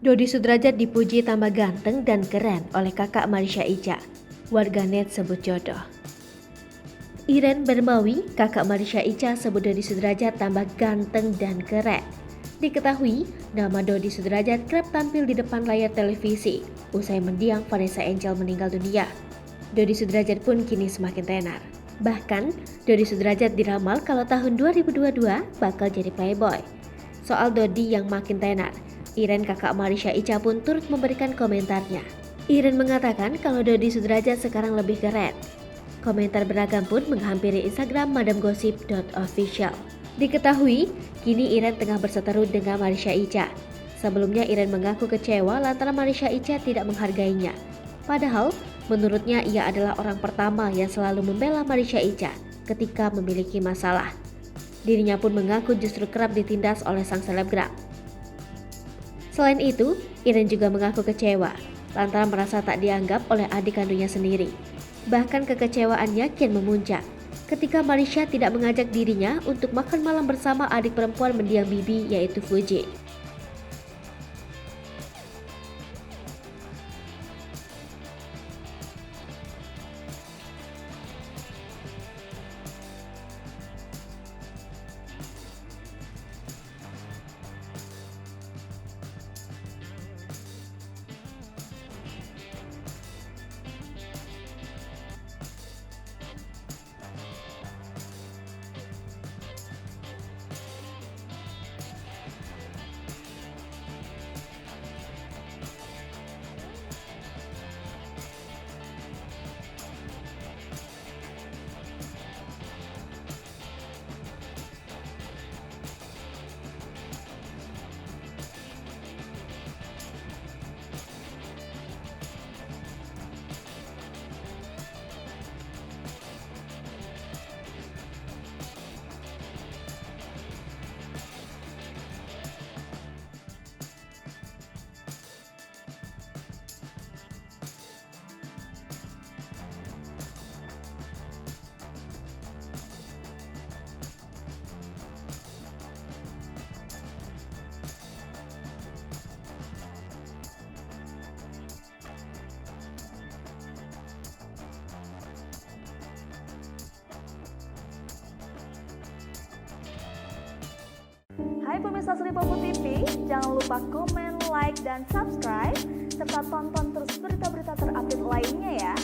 Dodi Sudrajat dipuji tambah ganteng dan keren oleh kakak Marsha Ica. Warganet sebut jodoh. Iren Bermawi, kakak Marsha Ica sebut Dodi Sudrajat tambah ganteng dan keren. Diketahui, nama Dodi Sudrajat kerap tampil di depan layar televisi usai mendiang Vanessa Angel meninggal dunia. Dodi Sudrajat pun kini semakin tenar. Bahkan, Dodi Sudrajat diramal kalau tahun 2022 bakal jadi playboy. Soal Dodi yang makin tenar, Iren kakak Marsha Ica pun turut memberikan komentarnya. Iren mengatakan kalau Dodi Sudrajat sekarang lebih keren. Komentar beragam pun menghampiri Instagram madamgossip.official. Diketahui, kini Iren tengah berseteru dengan Marsha Ica. Sebelumnya Iren mengaku kecewa lantaran Marsha Ica tidak menghargainya. Padahal, menurutnya ia adalah orang pertama yang selalu membela Marsha Ica ketika memiliki masalah. Dirinya pun mengaku justru kerap ditindas oleh sang selebgram. Selain itu, Iren juga mengaku kecewa lantaran merasa tak dianggap oleh adik kandungnya sendiri. Bahkan kekecewaannya kian memuncak ketika Marsha tidak mengajak dirinya untuk makan malam bersama adik perempuan mendiang Bibi yaitu Fuji. Hai pemirsa Sri Popo TV, jangan lupa komen, like, dan subscribe, serta tonton terus berita-berita terupdate lainnya ya.